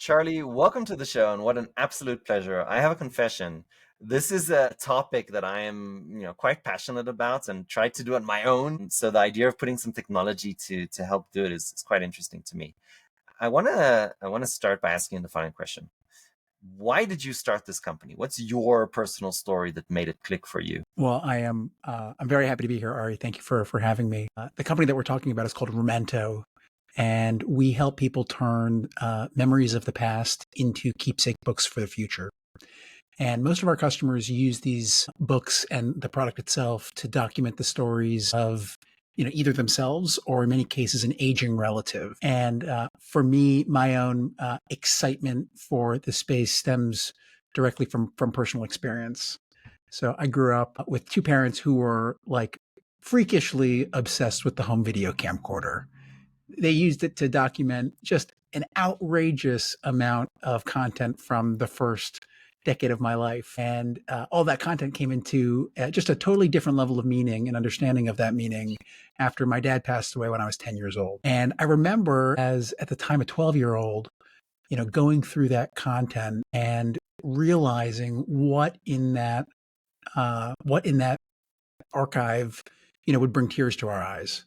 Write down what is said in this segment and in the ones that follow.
Charlie, welcome to the show, and what an absolute pleasure. I have a confession. This is a topic that I am, quite passionate about and try to do on my own. So the idea of putting some technology to help do it is quite interesting to me. I wanna start by asking the following question. Why did you start this company? What's your personal story that made it click for you? Well, I'm very happy to be here, Ari. Thank you for having me. The company that we're talking about is called Romento, and we help people turn memories of the past into keepsake books for the future. And most of our customers use these books and the product itself to document the stories of either themselves or in many cases an aging relative. And for me, my own excitement for the space stems directly from personal experience. So I grew up with two parents who were like freakishly obsessed with the home video camcorder. They used it to document just an outrageous amount of content from the first decade of my life. And all that content came into just a totally different level of meaning and understanding of that meaning after my dad passed away when I was 10 years old. And I remember as at the time a 12-year-old, going through that content and realizing what in that archive, would bring tears to our eyes.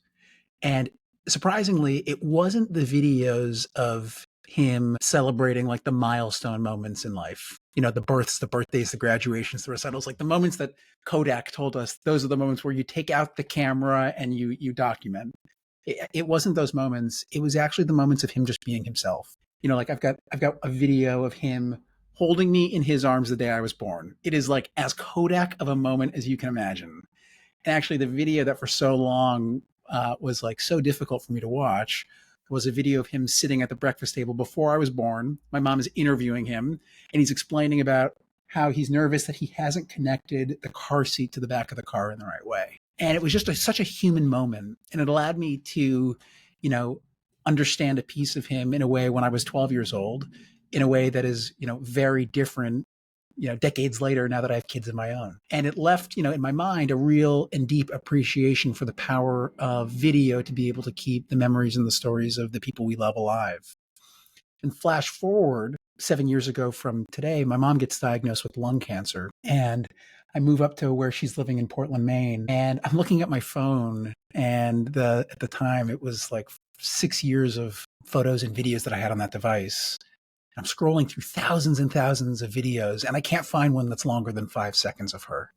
And surprisingly, it wasn't the videos of him celebrating like the milestone moments in life. The births, the birthdays, the graduations, the recitals, like the moments that Kodak told us, those are the moments where you take out the camera and you document. It wasn't those moments. It was actually the moments of him just being himself. Like I've got a video of him holding me in his arms the day I was born. It is like as Kodak of a moment as you can imagine. And actually, the video that for so long was like so difficult for me to watch was a video of him sitting at the breakfast table before I was born. My mom is interviewing him, and he's explaining about how he's nervous that he hasn't connected the car seat to the back of the car in the right way. And it was just such a human moment, and it allowed me to, you know, understand a piece of him in a way when I was 12 years old, in a way that is, very different decades later now that I have kids of my own. And it left, in my mind a real and deep appreciation for the power of video to be able to keep the memories and the stories of the people we love alive. And flash forward 7 years ago from today, my mom gets diagnosed with lung cancer. And I move up to where she's living in Portland, Maine. And I'm looking at my phone. And at the time, it was like 6 years of photos and videos that I had on that device. I'm scrolling through thousands and thousands of videos, and I can't find one that's longer than 5 seconds of her.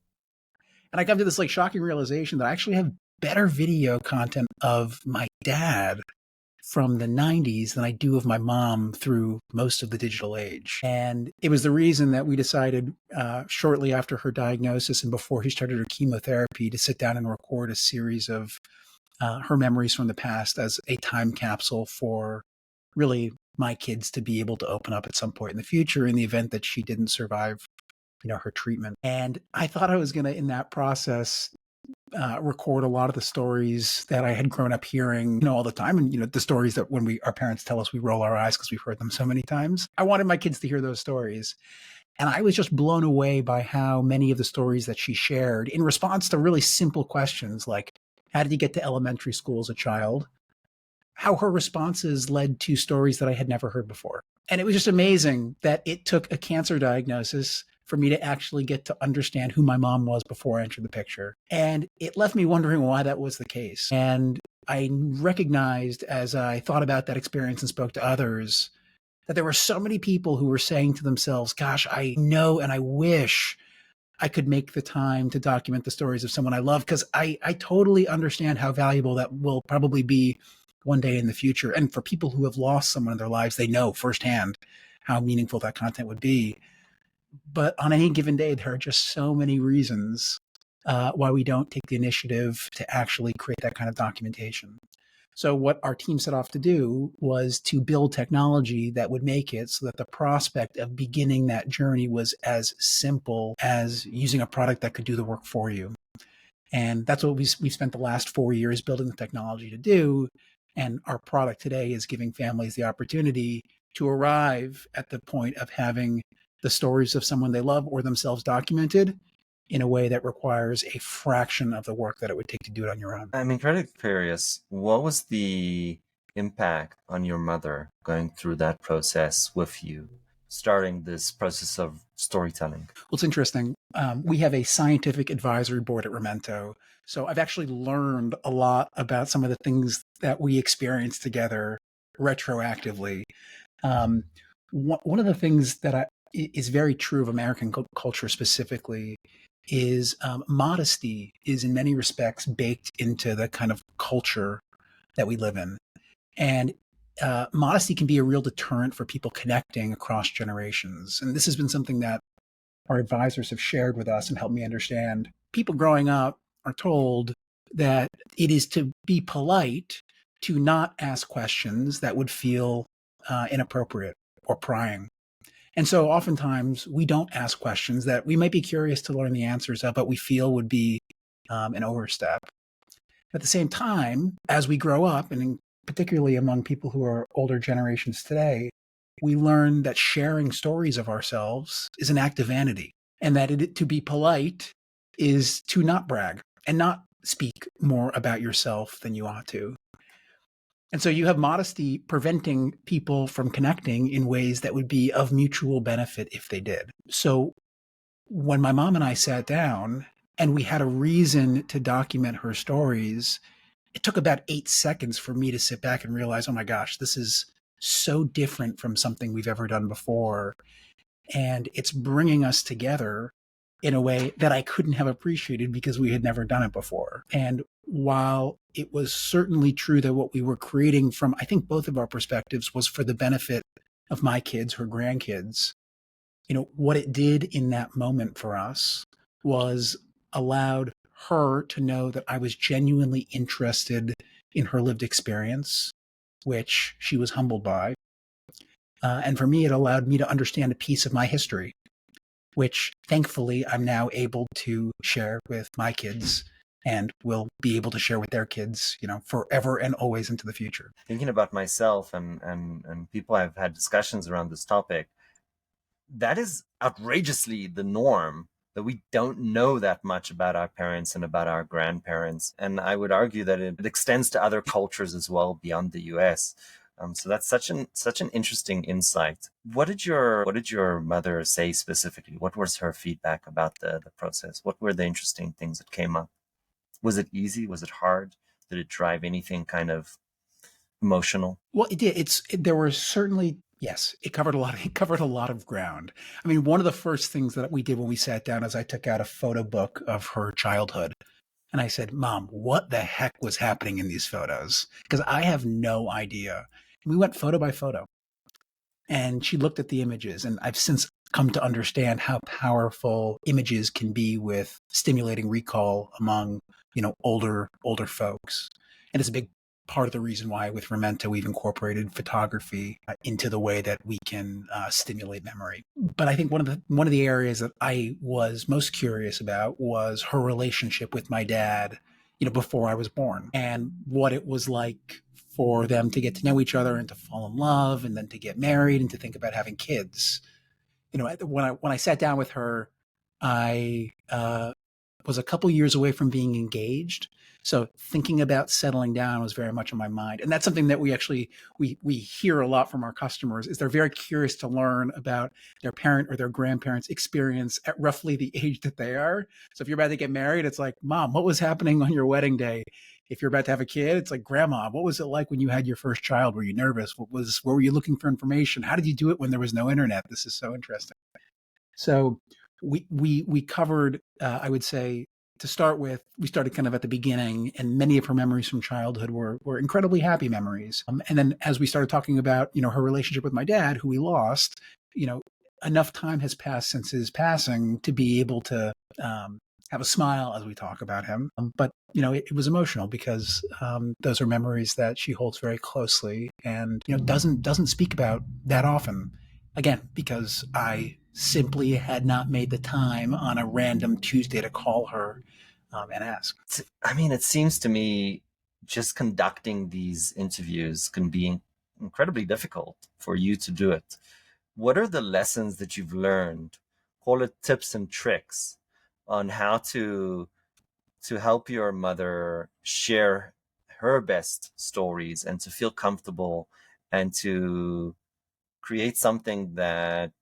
And I come to this like shocking realization that I actually have better video content of my dad from the 90s than I do of my mom through most of the digital age. And it was the reason that we decided shortly after her diagnosis and before she started her chemotherapy to sit down and record a series of her memories from the past as a time capsule for really my kids to be able to open up at some point in the future in the event that she didn't survive, her treatment. And I thought I was going to, in that process, record a lot of the stories that I had grown up hearing, all the time. And, the stories that when our parents tell us, we roll our eyes because we've heard them so many times. I wanted my kids to hear those stories. And I was just blown away by how many of the stories that she shared in response to really simple questions like, how did you get to elementary school as a child? How her responses led to stories that I had never heard before. And it was just amazing that it took a cancer diagnosis for me to actually get to understand who my mom was before I entered the picture. And it left me wondering why that was the case. And I recognized as I thought about that experience and spoke to others that there were so many people who were saying to themselves, gosh, I know and I wish I could make the time to document the stories of someone I love, because I totally understand how valuable that will probably be one day in the future. And for people who have lost someone in their lives, they know firsthand how meaningful that content would be. But on any given day, there are just so many reasons why we don't take the initiative to actually create that kind of documentation. So what our team set off to do was to build technology that would make it so that the prospect of beginning that journey was as simple as using a product that could do the work for you. And that's what we've spent the last 4 years building the technology to do. And our product today is giving families the opportunity to arrive at the point of having the stories of someone they love or themselves documented in a way that requires a fraction of the work that it would take to do it on your own. I'm incredibly curious. What was the impact on your mother going through that process with you, starting this process of storytelling? Well, it's interesting. We have a scientific advisory board at Romento. So I've actually learned a lot about some of the things that we experienced together retroactively. Um, one of the things that is very true of American culture specifically is modesty is in many respects baked into the kind of culture that we live in. And modesty can be a real deterrent for people connecting across generations. And this has been something that our advisors have shared with us and helped me understand. People growing up are told that it is to be polite to not ask questions that would feel inappropriate or prying. And so oftentimes we don't ask questions that we might be curious to learn the answers of, but we feel would be an overstep. At the same time, as we grow up, and particularly among people who are older generations today, we learn that sharing stories of ourselves is an act of vanity, and that to be polite is to not brag and not speak more about yourself than you ought to. And so you have modesty preventing people from connecting in ways that would be of mutual benefit if they did. So when my mom and I sat down and we had a reason to document her stories, it took about 8 seconds for me to sit back and realize, oh my gosh, this is so different from something we've ever done before. And it's bringing us together in a way that I couldn't have appreciated because we had never done it before. And while it was certainly true that what we were creating from, I think, both of our perspectives was for the benefit of my kids, her grandkids, what it did in that moment for us was allowed her to know that I was genuinely interested in her lived experience, which she was humbled by. And for me, it allowed me to understand a piece of my history, which thankfully I'm now able to share with my kids and will be able to share with their kids, forever and always into the future. Thinking about myself and people I've had discussions around this topic, that is outrageously the norm, that we don't know that much about our parents and about our grandparents. And I would argue that it extends to other cultures as well beyond the US. So that's such an interesting insight. What did your mother say specifically? What was her feedback about the process? What were the interesting things that came up? Was it easy? Was it hard? Did it drive anything kind of emotional? Well, it did. There were certainly, yes, it covered a lot. It covered a lot of ground. I mean, one of the first things that we did when we sat down is I took out a photo book of her childhood. And I said, Mom, what the heck was happening in these photos? Because I have no idea. And we went photo by photo. And she looked at the images. And I've since come to understand how powerful images can be with stimulating recall among, older folks. And it's a big part of the reason why with Romento we've incorporated photography into the way that we can stimulate memory. But I think one of the areas that I was most curious about was her relationship with my dad, before I was born, and what it was like for them to get to know each other and to fall in love and then to get married and to think about having kids. When I sat down with her, I was a couple years away from being engaged. So thinking about settling down was very much on my mind. And that's something that we hear a lot from our customers is they're very curious to learn about their parent or their grandparents' experience at roughly the age that they are. So if you're about to get married, it's like, Mom, what was happening on your wedding day? If you're about to have a kid, it's like, Grandma, what was it like when you had your first child? Were you nervous? Where were you looking for information? How did you do it when there was no internet? This is so interesting. So we covered, I would say, to start with, we started kind of at the beginning, and many of her memories from childhood were incredibly happy memories. And then as we started talking about, her relationship with my dad, who we lost, you know, enough time has passed since his passing to be able to have a smile as we talk about him. But it was emotional because those are memories that she holds very closely, and doesn't speak about that often. Again, because I simply had not made the time on a random Tuesday to call her and ask. I mean, it seems to me just conducting these interviews can be incredibly difficult for you to do it. What are the lessons that you've learned? Call it tips and tricks on how to help your mother share her best stories and to feel comfortable and to create something that,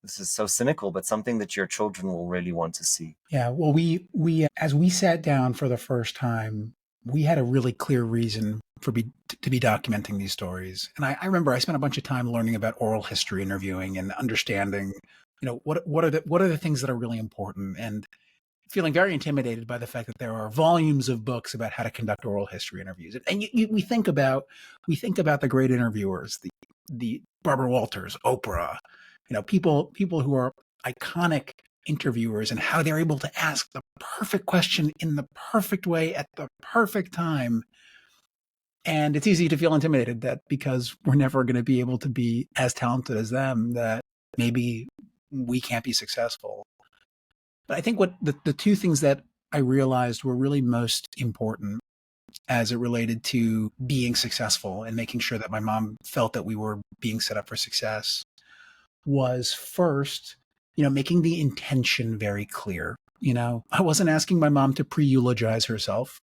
this is so cynical, but something that your children will really want to see. Yeah, well, we as we sat down for the first time, we had a really clear reason to be documenting these stories. And I remember I spent a bunch of time learning about oral history interviewing and understanding, what are the things that are really important, and feeling very intimidated by the fact that there are volumes of books about how to conduct oral history interviews. And we think about the great interviewers, the Barbara Walters, Oprah, people who are iconic interviewers, and how they're able to ask the perfect question in the perfect way at the perfect time. And it's easy to feel intimidated that because we're never going to be able to be as talented as them, that maybe we can't be successful. But I think what the two things that I realized were really most important as it related to being successful and making sure that my mom felt that we were being set up for success was, first, making the intention very clear. I wasn't asking my mom to pre-eulogize herself.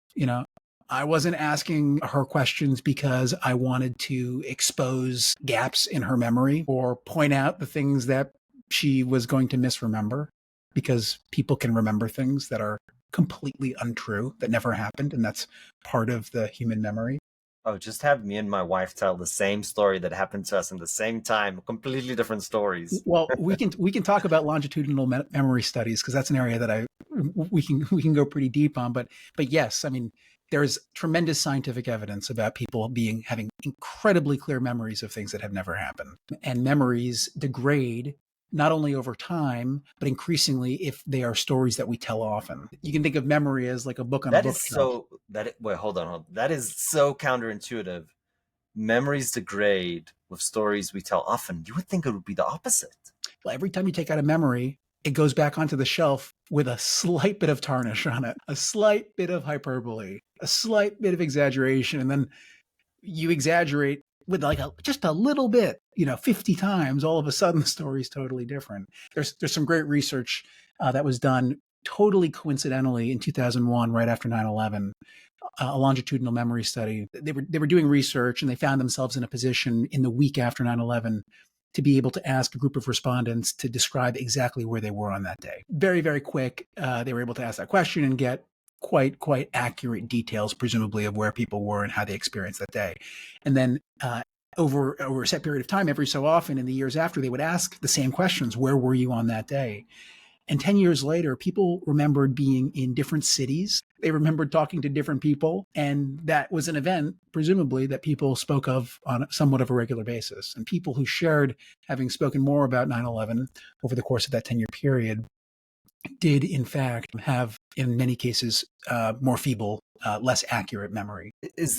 I wasn't asking her questions because I wanted to expose gaps in her memory or point out the things that she was going to misremember, because people can remember things that are completely untrue, that never happened, and that's part of the human memory. Oh, just have me and my wife tell the same story that happened to us in the same time, completely different stories. Well, we can talk about longitudinal memory studies, because that's an area that we can go pretty deep on. But yes, I mean, there's tremendous scientific evidence about people having incredibly clear memories of things that have never happened, and memories degrade not only over time, but increasingly if they are stories that we tell often. You can think of memory as like a book on a That is bookshelf. so wait, hold on. That is so counterintuitive. Memories degrade with stories we tell often. You would think it would be the opposite. Well, every time you take out a memory, it goes back onto the shelf with a slight bit of tarnish on it, a slight bit of hyperbole, a slight bit of exaggeration, and then you exaggerate with like just a little bit, 50 times. All of a sudden, the story is totally different. There's some great research that was done totally coincidentally in 2001, right after 9/11. A longitudinal memory study. They were doing research, and they found themselves in a position in the week after 9/11 to be able to ask a group of respondents to describe exactly where they were on that day. Very, very quick, they were able to ask that question and get quite accurate details, presumably, of where people were and how they experienced that day. And then over a set period of time, every so often in the years after, they would ask the same questions: where were you on that day? And 10 years later, people remembered being in different cities. They remembered talking to different people. And that was an event, presumably, that people spoke of on somewhat of a regular basis. And people who shared having spoken more about 9/11 over the course of that 10-year period did, in fact, have, in many cases, more feeble, less accurate memory.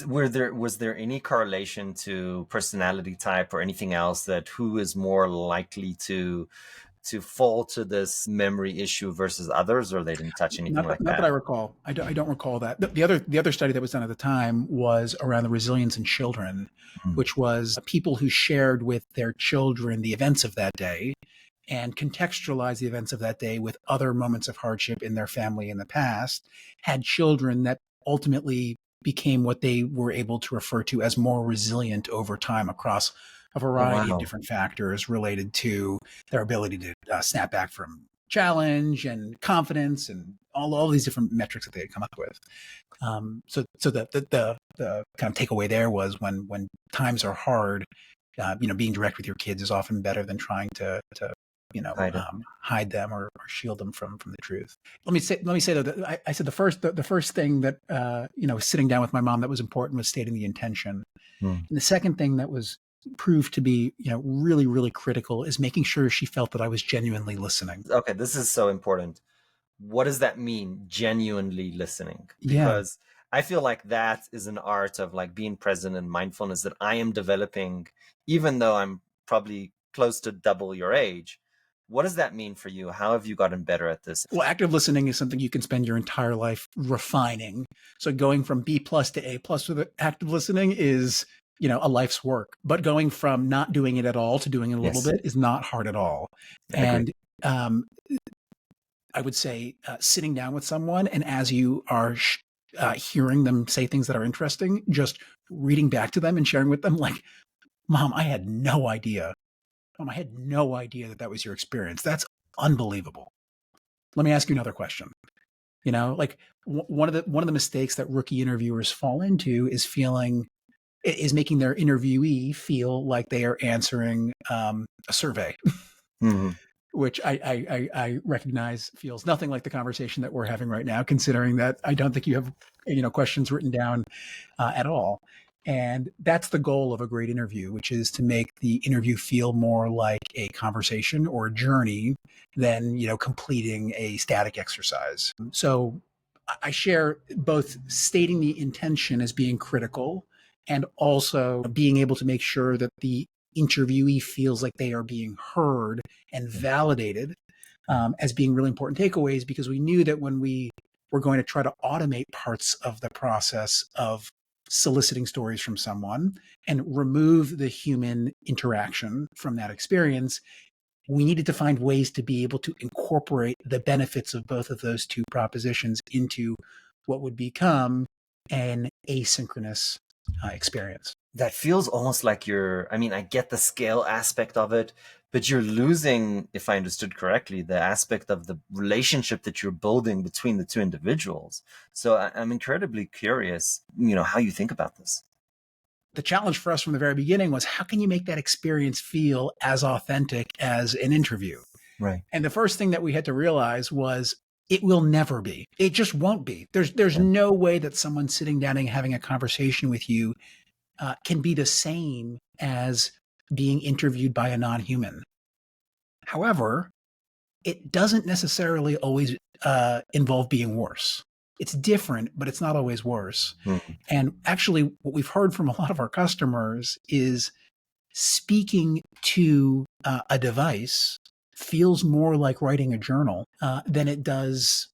Was there any correlation to personality type or anything else, that who is more likely to fall to this memory issue versus others, or they didn't touch anything like Not that I that? recall. I don't recall that. The other study that was done at the time was around the resilience in children, Hmm. which was people who shared with their children the events of that day and contextualized the events of that day with other moments of hardship in their family in the past, had children that ultimately became what they were able to refer to as more resilient over time across a Oh, variety of wow. different factors related to their ability to snap back from challenge and confidence and all these different metrics that they had come up with. So the kind of takeaway there was, when times are hard, being direct with your kids is often better than trying to Hide it. hide them or shield them from the truth. Let me say though that I said the first thing that sitting down with my mom that was important was stating the intention, Hmm. and the second thing that was proved to be really, really critical is making sure she felt that I was genuinely listening. Okay, this is so important. What does that mean, genuinely listening? Yeah. Because I feel like that is an art of like being present and mindfulness that I am developing, even though I'm probably close to double your age. What does that mean for you? How have you gotten better at this? Well, active listening is something you can spend your entire life refining. So going from B plus to A plus with active listening is, a life's work. But going from not doing it at all to doing it a little Yes, bit is not hard at all. I agree. And um, I would say sitting down with someone, and as you are hearing them say things that are interesting, just reading back to them and sharing with them, like, Mom, I had no idea. Mom, I had no idea that that was your experience. That's unbelievable. Let me ask you another question. You know, like one of the mistakes that rookie interviewers fall into is making their interviewee feel like they are answering a survey, Hmm. which I recognize feels nothing like the conversation that we're having right now, considering that I don't think you have questions written down at all. And that's the goal of a great interview, which is to make the interview feel more like a conversation or a journey than completing a static exercise. So I share both stating the intention as being critical and also being able to make sure that the interviewee feels like they are being heard and validated as being really important takeaways, because we knew that when we were going to try to automate parts of the process of soliciting stories from someone and remove the human interaction from that experience, we needed to find ways to be able to incorporate the benefits of both of those two propositions into what would become an asynchronous experience. That feels almost like I mean, I get the scale aspect of it, but you're losing, if I understood correctly, the aspect of the relationship that you're building between the two individuals. So I'm incredibly curious, how you think about this. The challenge for us from the very beginning was, how can you make that experience feel as authentic as an interview? Right. And the first thing that we had to realize was it will never be. It just won't be. There's Yeah. no way that someone sitting down and having a conversation with you can be the same as being interviewed by a non-human. However, it doesn't necessarily always involve being worse. It's different, but it's not always worse. Mhm. And actually, what we've heard from a lot of our customers is speaking to a device feels more like writing a journal than it does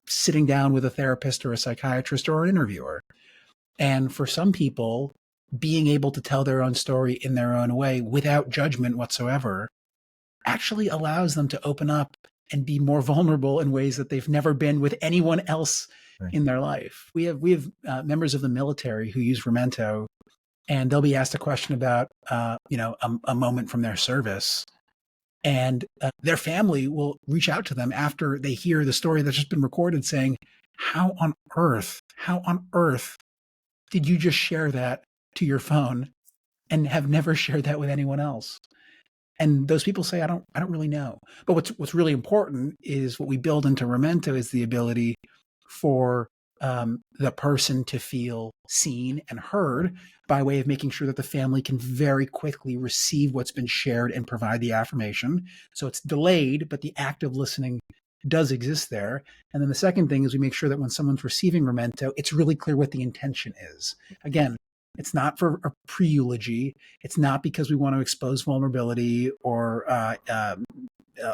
sitting down with a therapist or a psychiatrist or an interviewer. And for some people, being able to tell their own story in their own way without judgment whatsoever actually allows them to open up and be more vulnerable in ways that they've never been with anyone else Right. in their life. We have members of the military who use Romento, and they'll be asked a question about a moment from their service, and their family will reach out to them after they hear the story that's just been recorded, saying, how on earth did you just share that to your phone and have never shared that with anyone else? And those people say, I don't really know. But what's really important is what we build into Romento is the ability for the person to feel seen and heard, by way of making sure that the family can very quickly receive what's been shared and provide the affirmation. So it's delayed, but the act of listening does exist there. And then the second thing is we make sure that when someone's receiving Romento, it's really clear what the intention is. Again, it's not for a pre-eulogy. It's not because we want to expose vulnerability or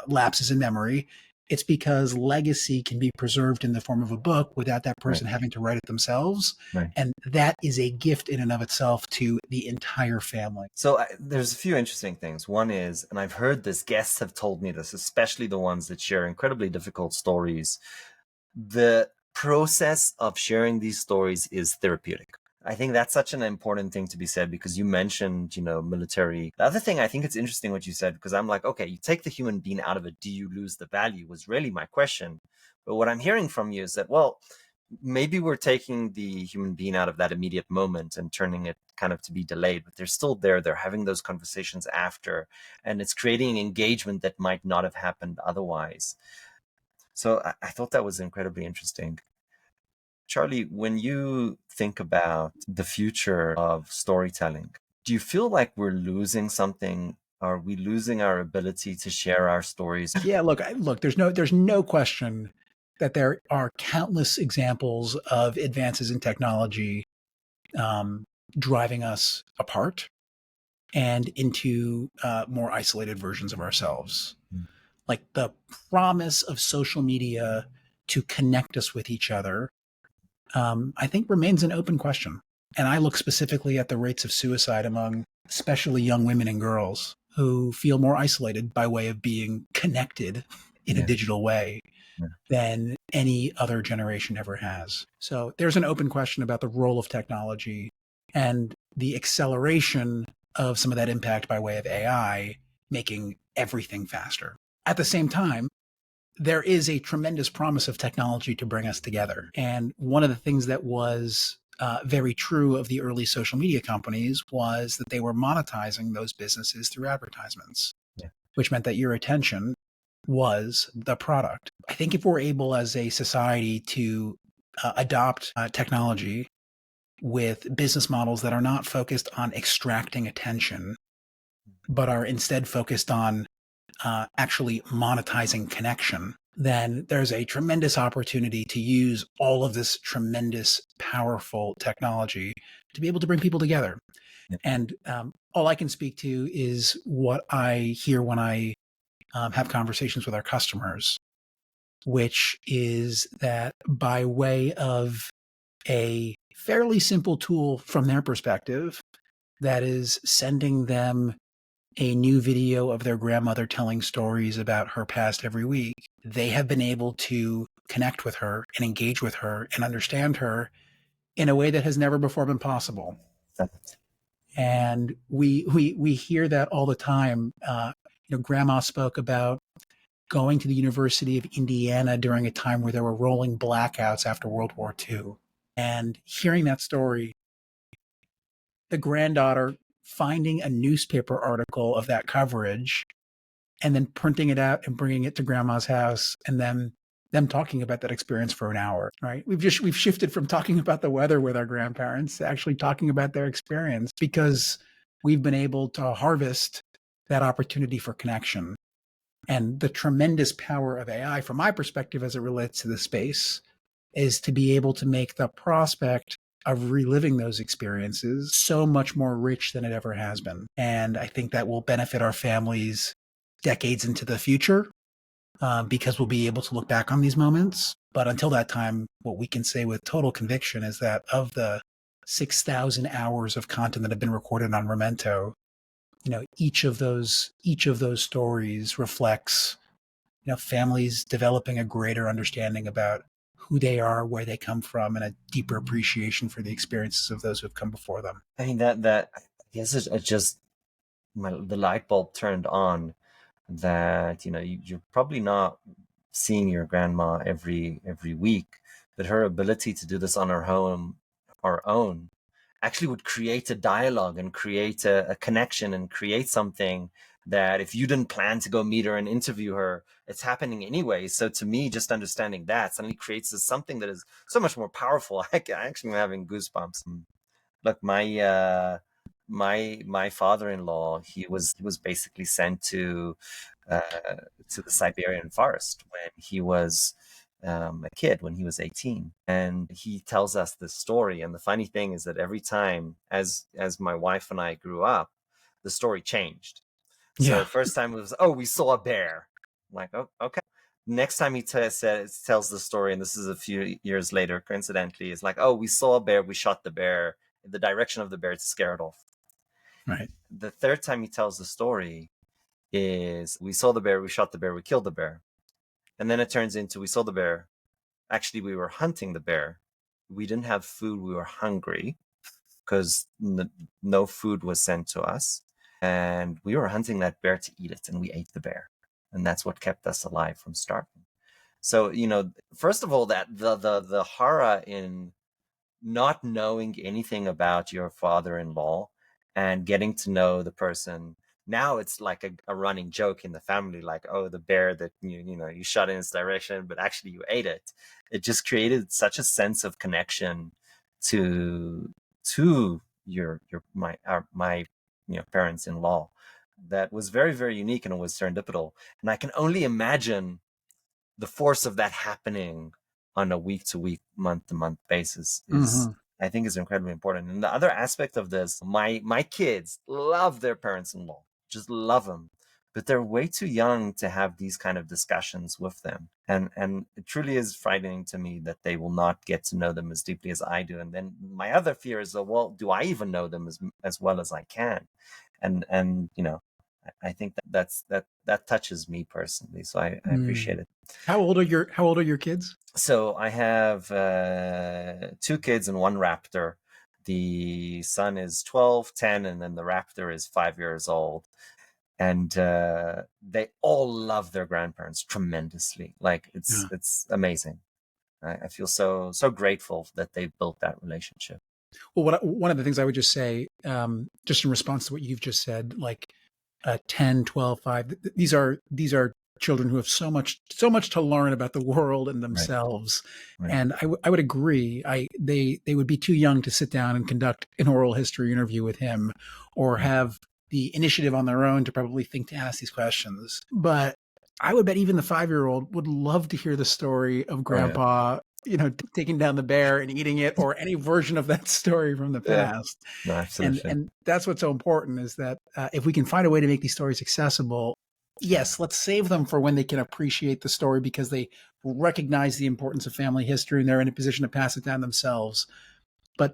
lapses in memory. It's because legacy can be preserved in the form of a book without that Right. person having to write it themselves. Right. And that is a gift in and of itself to the entire family. So there's a few interesting things. One is, and I've heard this, guests have told me this, especially the ones that share incredibly difficult stories. The process of sharing these stories is therapeutic. I think that's such an important thing to be said, because you mentioned, military. The other thing, I think it's interesting what you said, because I'm like, okay, you take the human being out of it, do you lose the value, was really my question. But what I'm hearing from you is that, well, maybe we're taking the human being out of that immediate moment and turning it kind of to be delayed, but they're still there. They're having those conversations after, and it's creating engagement that might not have happened otherwise. So I thought that was incredibly interesting. Charlie, when you think about the future of storytelling, do you feel like we're losing something? Are we losing our ability to share our stories? Yeah, look. There's no question that there are countless examples of advances in technology um, driving us apart and into more isolated versions of ourselves. Like the promise of social media to connect us with each other, I think remains an open question. And I look specifically at the rates of suicide among especially young women and girls who feel more isolated by way of being connected in a Yeah. digital way. Yeah. than any other generation ever has. So there's an open question about the role of technology and the acceleration of some of that impact by way of AI making everything faster. At the same time, there is a tremendous promise of technology to bring us together. And one of the things that was very true of the early social media companies was that they were monetizing those businesses through advertisements, Yeah. which meant that your attention was the product. I think if we're able as a society to adopt technology with business models that are not focused on extracting attention, but are instead focused on actually monetizing connection, then there's a tremendous opportunity to use all of this tremendous, powerful technology to be able to bring people together. Yeah. And all I can speak to is what I hear when I have conversations with our customers, which is that by way of a fairly simple tool from their perspective, that is sending them a new video of their grandmother telling stories about her past every week, they have been able to connect with her and engage with her and understand her in a way that has never before been possible. And we hear that all the time. Grandma spoke about going to the University of Indiana during a time where there were rolling blackouts after World War II. And hearing that story, the granddaughter finding a newspaper article of that coverage and then printing it out and bringing it to grandma's house and then them talking about that experience for an hour, right? We've shifted from talking about the weather with our grandparents to actually talking about their experience because we've been able to harvest that opportunity for connection. And the tremendous power of AI, from my perspective, as it relates to the space, is to be able to make the prospect of reliving those experiences so much more rich than it ever has been. And I think that will benefit our families decades into the future because we'll be able to look back on these moments. But until that time, what we can say with total conviction is that of the 6,000 hours of content that have been recorded on Romento, each of those stories reflects families developing a greater understanding about who they are, where they come from, and a deeper appreciation for the experiences of those who have come before them. I mean, that I guess it just the light bulb turned on that you're probably not seeing your grandma every week, but her ability to do this on her own actually would create a dialogue and create a connection and create something that if you didn't plan to go meet her and interview her, it's happening anyway. So to me, just understanding that suddenly creates something that is so much more powerful. I actually am having goosebumps. Look, my father-in-law, he was basically sent uh, to the Siberian forest when he was a kid, when he was 18, and he tells us this story. And the funny thing is that every time, as my wife and I grew up, the story changed. So Yeah, first time it was, oh, we saw a bear. I'm like, oh, okay. Next time he tells the story, and this is a few years later, coincidentally, is like, oh, we saw a bear, we shot the bear in the direction of the bear to scare it off. right. The third time he tells the story is, we saw the bear, we shot the bear, we killed the bear. And then it turns into, we saw the bear. Actually, we were hunting the bear. We didn't have food, we were hungry because no food was sent to us. And we were hunting that bear to eat it, and we ate the bear. And that's what kept us alive from starving. So, first of all, that the horror in not knowing anything about your father-in-law and getting to know the person. Now it's like a running joke in the family, like, oh, the bear that you shot in its direction, but actually you ate it. It just created such a sense of connection to my parents-in-law that was very, very unique, and it was serendipitous. And I can only imagine the force of that happening on a week to week, month to month basis is, Mm-hmm. I think, is incredibly important. And the other aspect of this, my kids love their parents-in-law, just love them, but they're way too young to have these kind of discussions with them. And it truly is frightening to me that they will not get to know them as deeply as I do. And then my other fear is, well, do I even know them as well as I can? And I think that touches me personally. So I Mm. appreciate it. How old are your kids? So I have two kids and one raptor. The son is 12, 10, and then the raptor is 5 years old. And they all love their grandparents tremendously. Like Yeah. it's amazing. I feel so grateful that they've built that relationship. Well, one of the things I would just say, just in response to what you've just said, like 10, 12, 5, these are children who have so much to learn about the world and Right, themselves. right. And I would agree. They would be too young to sit down and conduct an oral history interview with him, or Right. have the initiative on their own to probably think to ask these questions. But I would bet even the 5-year-old would love to hear the story of Oh yeah, Grandpa, taking down the bear and eating it, or any version of that story from the yeah. past. No, and absolutely. and that's what's so important, is that if we can find a way to make these stories accessible, Yeah, yes, let's save them for when they can appreciate the story because they recognize the importance of family history and they're in a position to pass it down themselves. But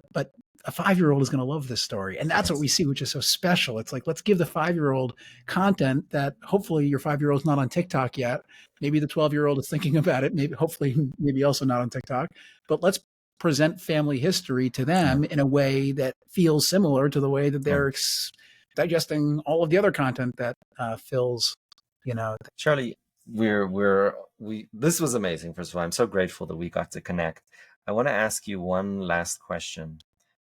a 5-year-old is going to love this story, and that's what yes, we see, which is so special. It's like, let's give the 5-year-old content that hopefully your 5-year-old's not on TikTok yet. Maybe the 12-year-old is thinking about it. Maybe, hopefully, maybe also not on TikTok. But let's present family history to yeah, them in a way that feels similar to the way that right. they're digesting all of the other content that fills, you know. Charlie, we this was amazing. First of all, I'm so grateful that we got to connect. I want to ask you one last question.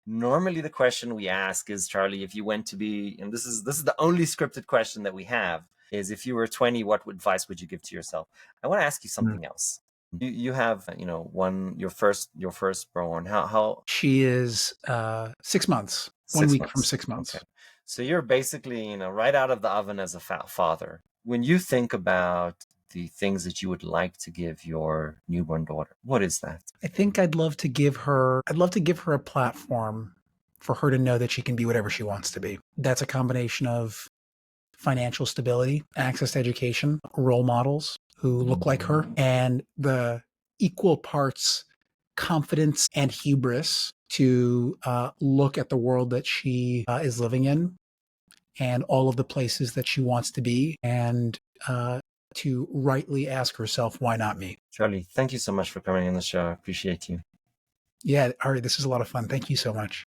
Normally, the question we ask is, Charlie, if you went to be, and this is the only scripted question that we have, is if you were 20, what advice would you give to yourself? I want to ask you Mm. something else. You have, one your firstborn. How She is 6 months, one Six week from months. 6 months. Okay. So you're basically, right out of the oven as a father. When you think about the things that you would like to give your newborn daughter, what is that? I think I'd love to give her a platform for her to know that she can be whatever she wants to be. That's a combination of financial stability, access to education, role models who look like her, and the equal parts confidence and hubris to look at the world that she is living in and all of the places that she wants to be, and to rightly ask herself, why not me? Charlie, thank you so much for coming on the show. I appreciate you. Yeah, Ari, this is a lot of fun. Thank you so much.